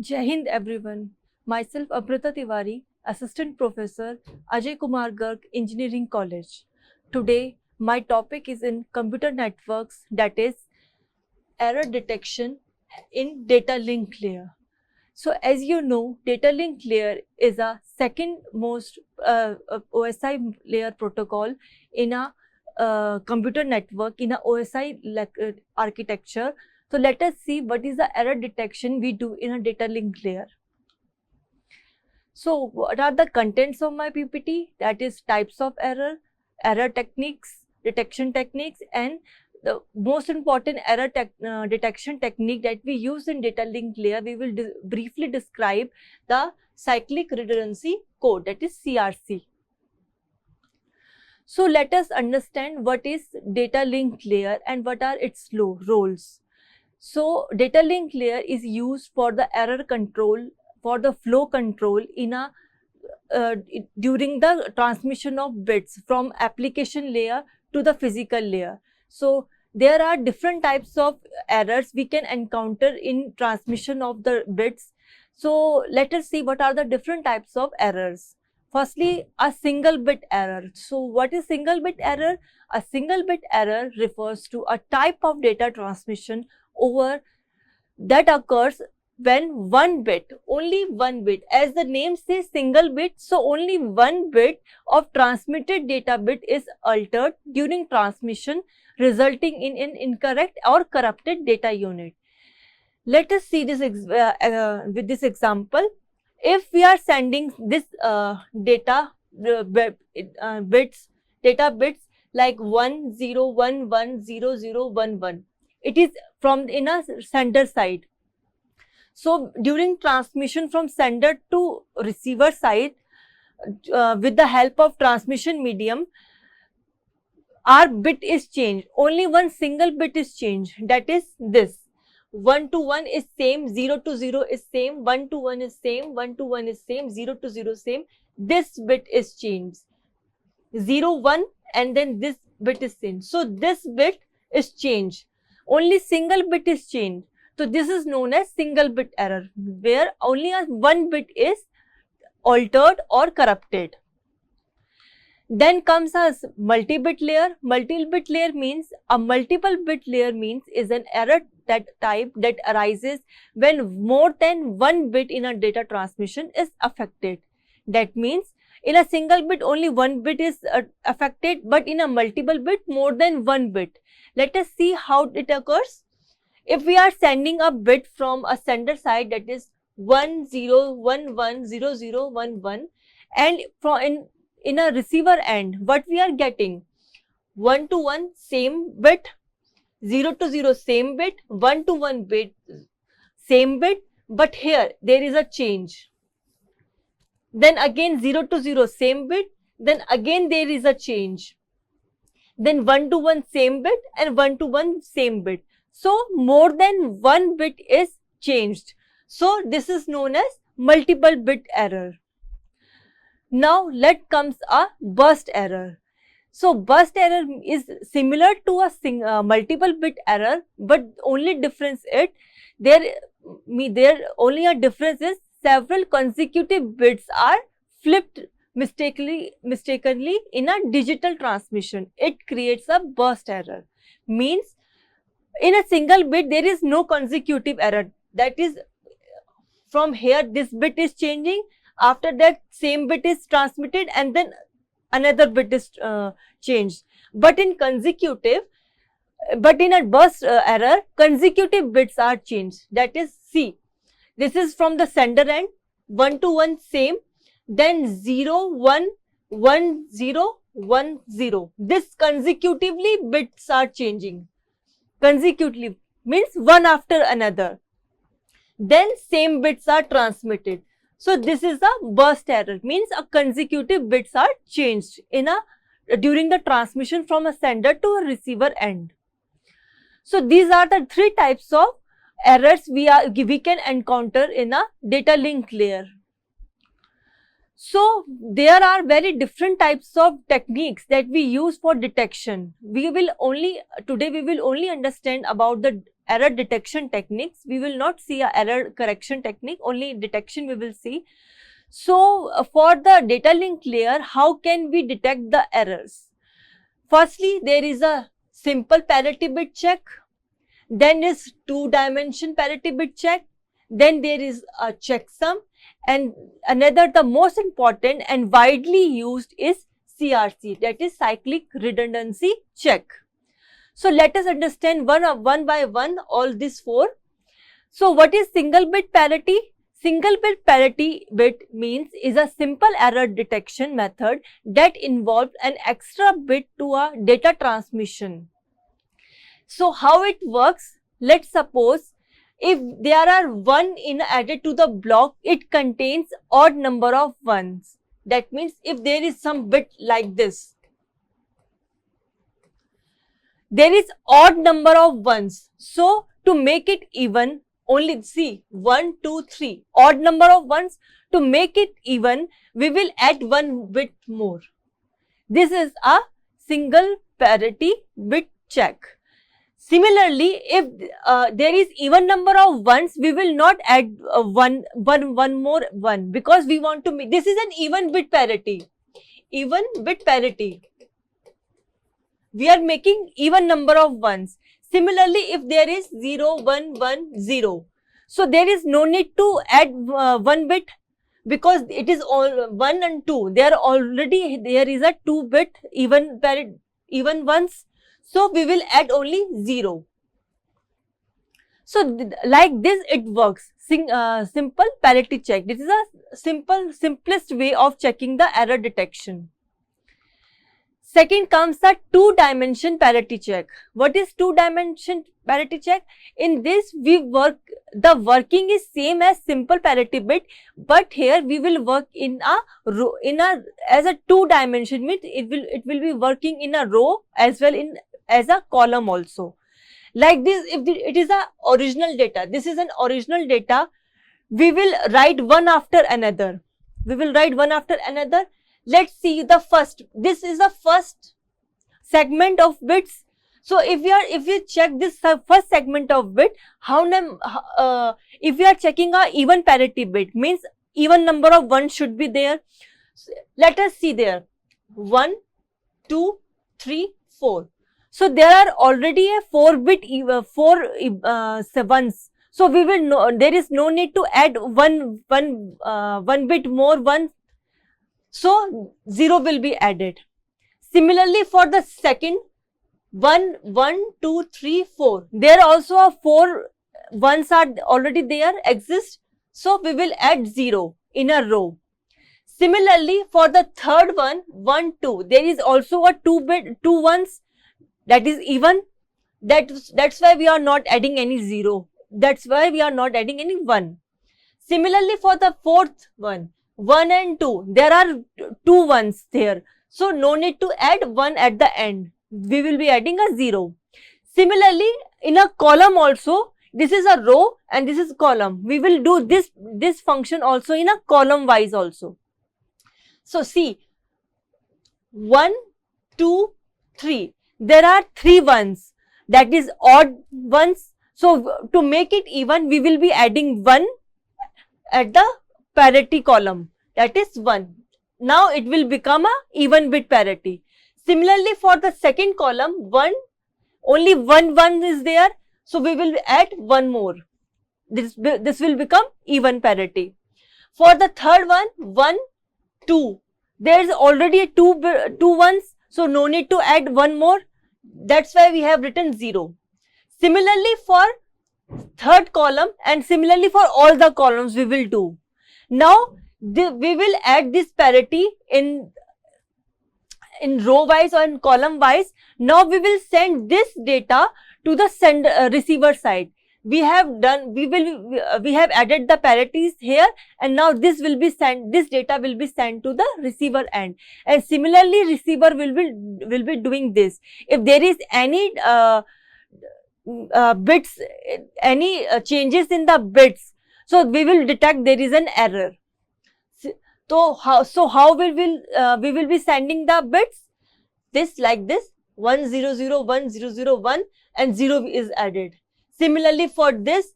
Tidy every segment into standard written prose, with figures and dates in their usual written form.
Jai Hind everyone. Myself Amrita Tiwari, Assistant Professor, Ajay Kumar Garg, Engineering College. Today, my topic is in computer networks, that is error detection in data link layer. So as you know, data link layer is a second most OSI layer protocol in a computer network in a OSI architecture. So let us see what is the error detection we do in a data link layer. So what are the contents of my PPT? That is types of error, error techniques, detection techniques, and the most important error detection technique that we use in data link layer. We will briefly describe the cyclic redundancy code, that is CRC. So let us understand what is data link layer and what are its roles. So data link layer is used for the error control, for the flow control in a during the transmission of bits from application layer to the physical layer. So there are different types of errors we can encounter in transmission of the bits. So let us see what are the different types of errors. Firstly, a single bit error. So what is single bit error? A single bit error refers to a type of data transmission over that occurs when one bit, only one bit, as the name says single bit, so only one bit of transmitted data bit is altered during transmission, resulting in an incorrect or corrupted data unit. Let us see this with this example. If we are sending this data bits, data bits like 10110011, it is from in a sender side. So during transmission from sender to receiver side, with the help of transmission medium, our bit is changed. Only one single bit is changed. That is this. 1 to 1 is same, 0 to 0 is same, 1 to 1 is same, 1 to 1 is same, 0 to 0 same. This bit is changed. 0, 1 and then this bit is changed. So this bit is changed. Only single bit is changed. So this is known as single bit error, where only one bit is altered or corrupted. Then comes a multi-bit layer. Multi-bit layer means a multiple bit layer means is an error that type that arises when more than one bit in a data transmission is affected. That means in a single bit only one bit is affected, but in a multiple bit more than one bit. Let us see how it occurs. If we are sending a bit from a sender side, that is 10110011, and from in a receiver end, what we are getting? 1 to 1 same bit, 0 to 0 same bit, 1 to 1 bit same bit, but here there is a change. Then again 0 to 0 same bit, then again there is a change. Then 1 to 1 same bit and 1 to 1 same bit. So more than one bit is changed. So this is known as multiple bit error. Now let comes a burst error. So burst error is similar to a multiple bit error, but only difference there only a difference is several consecutive bits are flipped mistakenly in a digital transmission. It creates a burst error. Means in a single bit there is no consecutive error. That is, from here this bit is changing, after that same bit is transmitted and then another bit is changed. But in a burst error, consecutive bits are changed. That is, see, this is from the sender end, 1 to 1 same, then 0, 1, 1, 0, 1, 0. This consecutively bits are changing. Consecutively means one after another. Then same bits are transmitted. So this is a burst error, means a consecutive bits are changed during the transmission from a sender to a receiver end. So these are the three types of errors we can encounter in a data link layer. So there are very different types of techniques that we use for detection. Today we will only understand about the error detection techniques. We will not see a error correction technique, only detection we will see. So for the data link layer, how can we detect the errors? Firstly, there is a simple parity bit check, then is two-dimension parity bit check, then there is a checksum, and another, the most important and widely used is CRC, that is cyclic redundancy check. So let us understand one by one all these four. So what is single bit parity? Single bit parity bit means is a simple error detection method that involves an extra bit to a data transmission. So how it works? Let's suppose if there are 1 in added to the block, it contains odd number of ones. That means if there is some bit like this, there is odd number of ones. So to make it even, only see 1, 2, 3 odd number of ones. To make it even, we will add one bit more. This is a single parity bit check. Similarly, if there is even number of ones, we will not add one more one, because we want to make, this is an even bit parity. Even bit parity. We are making even number of ones. Similarly, if there is 0, 1, 1, 0, so there is no need to add one bit, because it is all 1 and 2. There is a 2 bit even ones. So we will add only 0. So like this it works. Simple parity check. This is a simplest way of checking the error detection. Second comes the two-dimension parity check. What is two-dimension parity check? In this the working is same as simple parity bit, but here we will work in a row, as a two-dimension, means it will be working in a row as well as a column also. Like this, if it is a original data, this is an original data, we will write one after another. Let's see the first. This is the first segment of bits. So if you check this first segment of bit, if we are checking a even parity bit, means even number of ones should be there. So let us see there. 1, 2, 3, 4. So there are already a 4-bit ones. So we will know, there is no need to add one bit more one. So 0 will be added. Similarly, for the second 1, 2, 3, 4. There also are 4 ones are already there exist. So we will add 0 in a row. Similarly, for the third one 1, 2. There is also a 2 ones. That is even. That's why we are not adding any 0. That's why we are not adding any 1. Similarly, for the fourth one, 1 and 2, there are 2 ones there. So no need to add 1 at the end. We will be adding a 0. Similarly, in a column also, this is a row and this is column. We will do this function also in a column wise also. So see, 1, 2, 3. There are 3 ones, that is odd ones. So to make it even, we will be adding 1 at the parity column, that is 1. Now it will become a even bit parity. Similarly, for the second column, only one is there. So we will add 1 more. This will become even parity. For the third one, 1, 2. There is already 2 ones. So no need to add 1 more. That's why we have written 0. Similarly, for third column and similarly for all the columns we will do. Now we will add this parity in row wise or in column wise. Now we will send this data to the receiver side. We have added the parities here, and now this data will be sent to the receiver end, and similarly receiver will be doing this. If there is any bits, any changes in the bits, so we will detect there is an error. So how we will be sending the bits? This like this, 1 0 0 1 0 0 1 and 0 is added. Similarly for this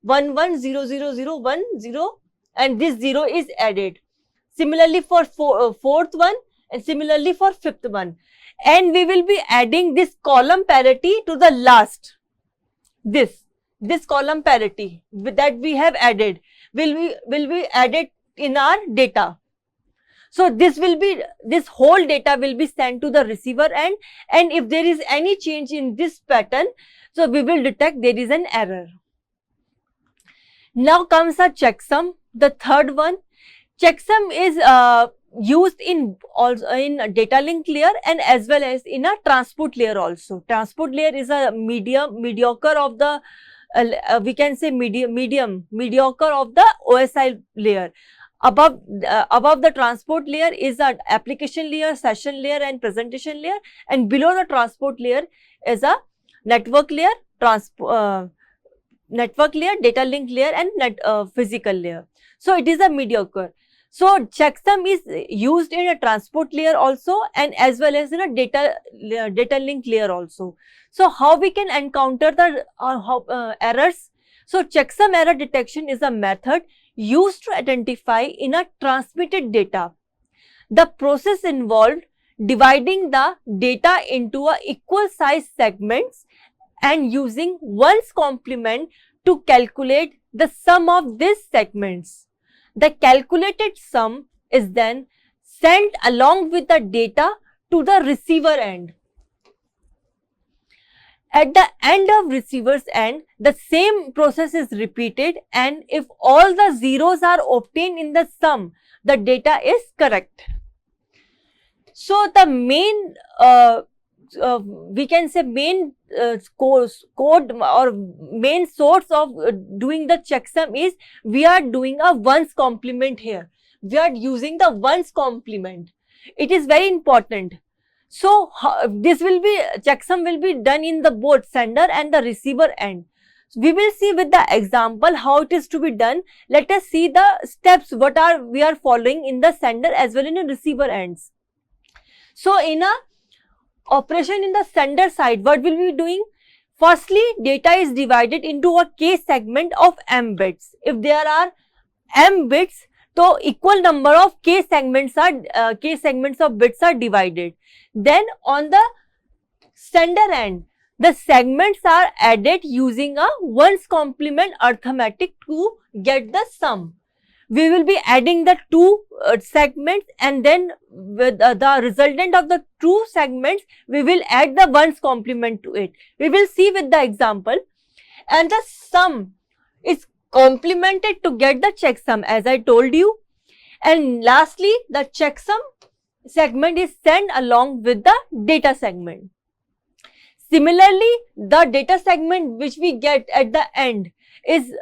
1 1 0 0 0 1 0 and this 0 is added. Similarly for fourth one and similarly for fifth one. And we will be adding this column parity to the last. This column parity that we have added will be added in our data. So this whole data will be sent to the receiver end, and if there is any change in this pattern, so we will detect there is an error. Now comes a checksum, the third one. Checksum is used in data link layer and as well as in a transport layer also. Transport layer is a mediocre of the we can say mediocre of the OSI layer. Above the transport layer is a application layer, session layer and presentation layer, and below the transport layer is a network layer, data link layer and physical layer. So it is a mediocre. So checksum is used in a transport layer also and as well as in a data link layer also. So how we can encounter the errors? So checksum error detection is a method used to identify in a transmitted data. The process involved dividing the data into a equal size segments and using 1's complement to calculate the sum of these segments. The calculated sum is then sent along with the data to the receiver end. At the end of receiver's end, the same process is repeated, and if all the zeros are obtained in the sum, the data is correct. So the main we can say main code or main source of doing the checksum is we are doing a 1's complement here. We are using the 1's complement. It is very important. So this will be checksum will be done in the both sender and the receiver end. We will see with the example how it is to be done. Let us see the steps what we are following in the sender as well in the receiver ends. So in a operation in the sender side, what will we be doing? Firstly, data is divided into a k segment of m bits. If there are m bits, so equal number of k segments of bits are divided. Then on the sender end, the segments are added using a 1's complement arithmetic to get the sum. We will be adding the two segments, and then with the resultant of the two segments, we will add the 1's complement to it. We will see with the example, and the sum is complemented to get the checksum as I told you. And lastly, the checksum segment is sent along with the data segment. Similarly, the data segment which we get at the end is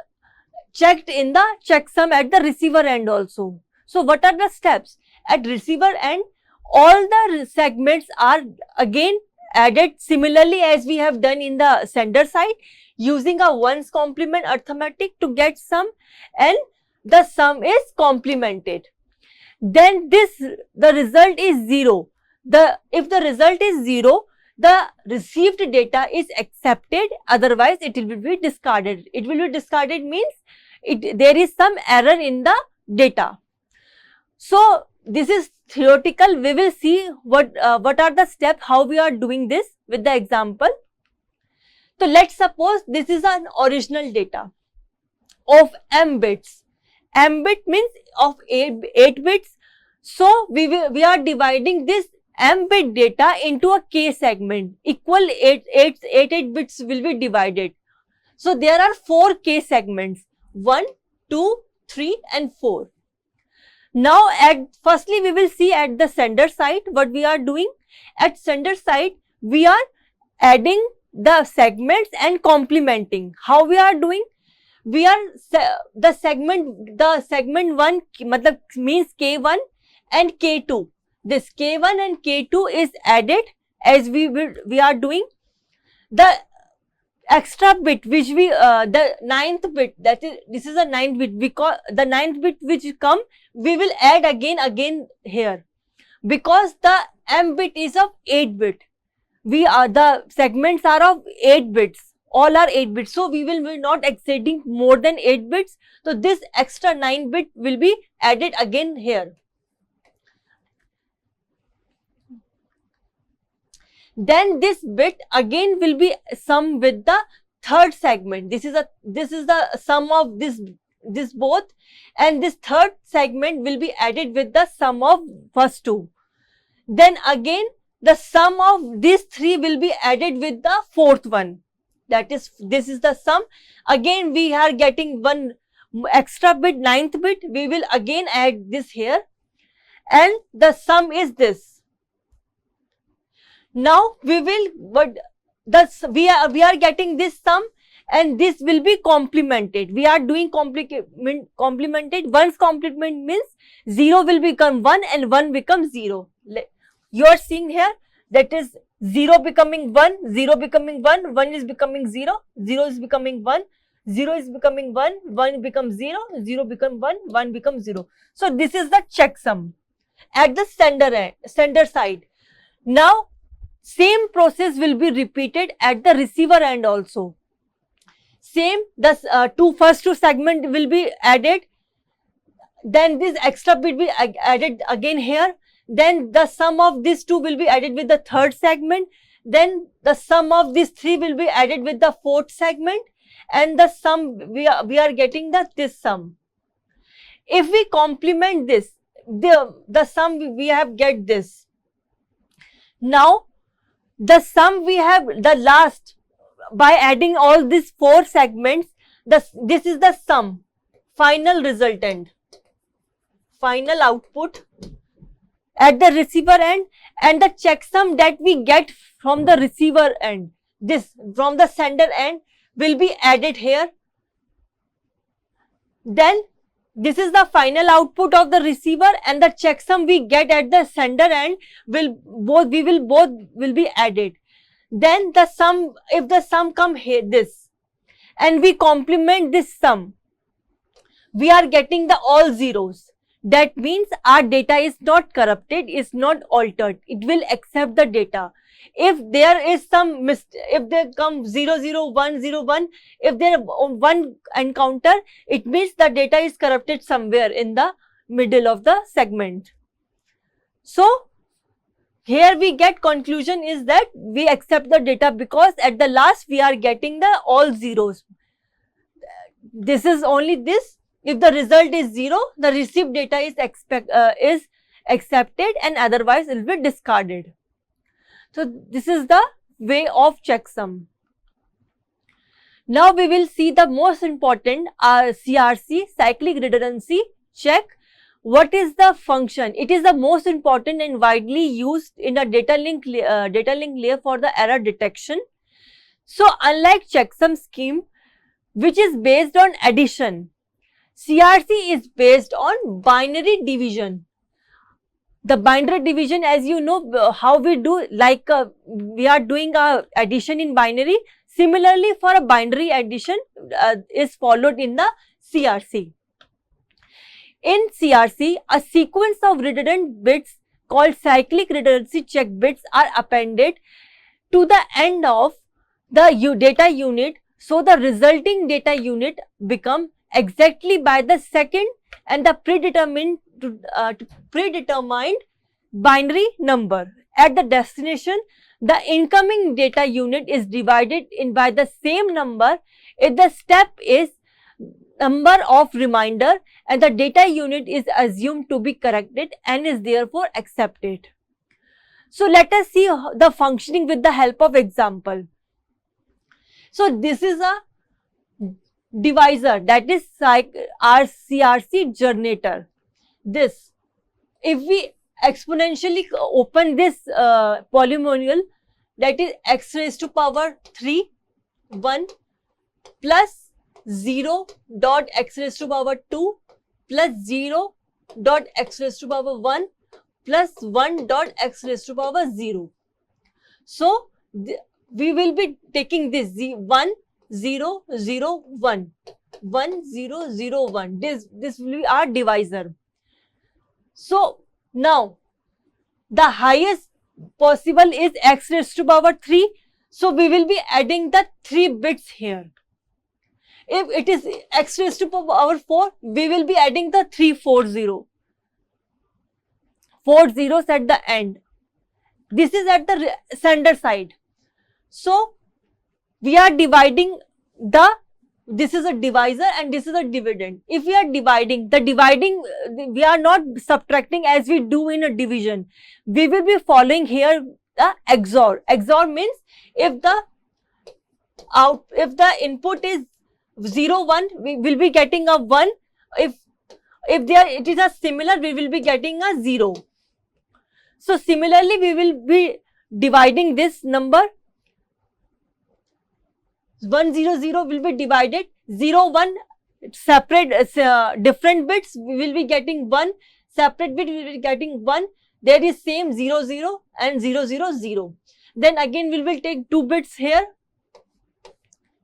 checked in the checksum at the receiver end also. So what are the steps? At receiver end, all the segments are again added similarly as we have done in the sender side, using a 1's complement arithmetic to get sum, and the sum is complemented. Then the result is 0. If the result is 0, the received data is accepted, otherwise it will be discarded. It will be discarded means there is some error in the data. So this is theoretical. We will see what are the steps, how we are doing this with the example. So let's suppose this is an original data of m bits. M bit means of 8 bits. So we are dividing this m bit data into a k segment. Equal 8 bits will be divided. So there are 4 k segments. 1, 2, 3 and 4. Now firstly we will see at the sender side what we are doing. At sender side we are adding the segments and complementing. How we are doing? We are the segment 1 means k1 and k2. This k1 and k2 is added as we are doing. The extra bit which we the 9th bit, that is this is a 9th bit, because the 9th bit which come we will add again here, because the m bit is of 8 bit. The segments are of 8 bits all are 8 bits. So we will be not exceeding more than 8 bits. So this extra 9 bit will be added again here. Then this bit again will be sum with the third segment. This is the sum of this both, and this third segment will be added with the sum of first two. Then again the sum of these three will be added with the fourth one. That is, this is the sum. Again we are getting one extra bit, ninth bit. We will again add this here, and the sum is this. Now we will, but we are getting this sum, and this will be complemented. We are doing complemented. One's complement means 0 will become 1 and 1 becomes 0. You are seeing here, that is 0 becoming 1, 0 becoming 1, 1 is becoming 0, 0 is becoming 1, 0 is becoming 1, 1 becomes 0, 0 becomes 1, 1 becomes 0. So this is the checksum at the sender side. Now same process will be repeated at the receiver end also. Same, the first two segment will be added. Then this extra bit will be added again here. Then the sum of these two will be added with the third segment. Then the sum of these three will be added with the fourth segment. And the sum, we are getting this sum. If we complement this, the sum we have get this. Now the sum we have, the last, by adding all these four segments, this is the sum, final resultant, final output at the receiver end, and the checksum that we get from the receiver end, this from the sender end, will be added here. Then this is the final output of the receiver, and the checksum we get at the sender end will both be added. Then the sum, if the sum come here, this, and we complement this sum, we are getting the all zeros. That means our data is not corrupted, is not altered. It will accept the data. If there is some if there come 0, 0, 1, 0, 1, if there one encounter, it means the data is corrupted somewhere in the middle of the segment. So here we get conclusion is that we accept the data because at the last we are getting the all zeros. This is only this. If the result is 0, the received data is accepted, and otherwise it will be discarded. So this is the way of checksum. Now we will see the most important CRC, cyclic redundancy check. What is the function? It is the most important and widely used in a data link layer for the error detection. So unlike checksum scheme, which is based on addition, CRC is based on binary division. The binary division, as you know, how we do, like we are doing a addition in binary. Similarly, for a binary addition is followed in the CRC. In CRC, a sequence of redundant bits called cyclic redundancy check bits are appended to the end of the data unit. So the resulting data unit become exactly by the second and the predetermined binary number. At the destination, the incoming data unit is divided in by the same number if the step is number of reminder, and the data unit is assumed to be corrected and is therefore accepted. So let us see the functioning with the help of example. So this is a divisor, that is our CRC generator. This, if we exponentially open this polynomial, that is x raised to power 3, 1 plus 0 dot x raised to power 2 plus 0 dot x raised to power 1 plus 1 dot x raised to power 0. So we will be taking this 1, 0, 0, 1, 1, 0, 0, 1. This will be our divisor. So now the highest possible is x raised to power 3. So we will be adding the 3 bits here. If it is x raised to power 4, we will be adding the 340. 4 zeros at the end. This is at the sender side. So we are dividing this is a divisor and this is a dividend. If we are dividing, we are not subtracting as we do in a division. We will be following here the XOR. XOR means if the input is 0, 1, we will be getting a 1. If it is a similar, we will be getting a 0. So similarly, we will be dividing this number. 1, 0, 0 will be divided. 0, 1 separate different bits, we will be getting 1. Separate bit, we will be getting 1. There is same 0, 0 and 0, 0, 0. Then again we will take 2 bits here.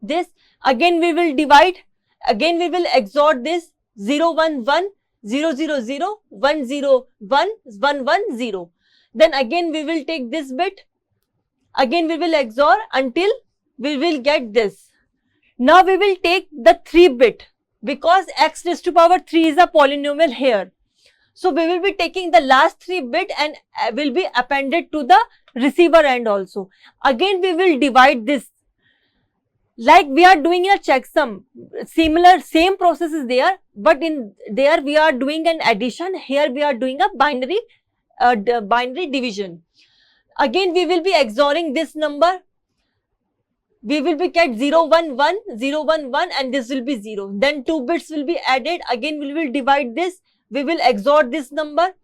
This again we will divide. Again we will XOR this 0, 1, 1, 0, 0, 0, 1, 0, 1, 1, 1, 0. Then again we will take this bit. Again we will XOR until we will get this. Now we will take the 3 bit because x raised to power 3 is a polynomial here. So we will be taking the last 3 bit and will be appended to the receiver end also. Again we will divide this. Like we are doing a checksum, same process is there, but in there we are doing an addition. Here we are doing a binary division. Again we will be XORing this number. We will be get 0, 1, 1, 0, 1, 1 and this will be 0. Then 2 bits will be added. Again we will divide this. We will XOR this number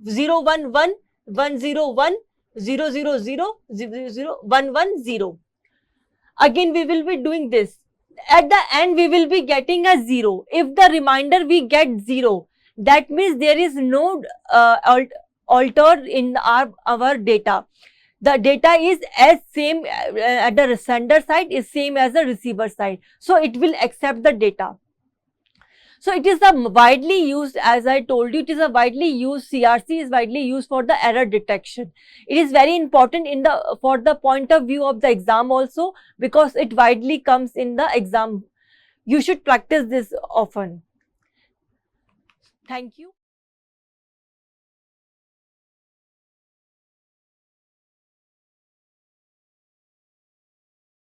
0, 1, 1, 1, 0, 1, 0, 0, 0, 0, 0, 1, 1, 0. Again we will be doing this. At the end we will be getting a 0. If the remainder we get 0, that means there is no alter in our data. The data is as same at the sender side is same as the receiver side. So it will accept the data. So it is a widely used, as I told you, it is a widely used, CRC is widely used for the error detection. It is very important for the point of view of the exam also, because it widely comes in the exam. You should practice this often. Thank you.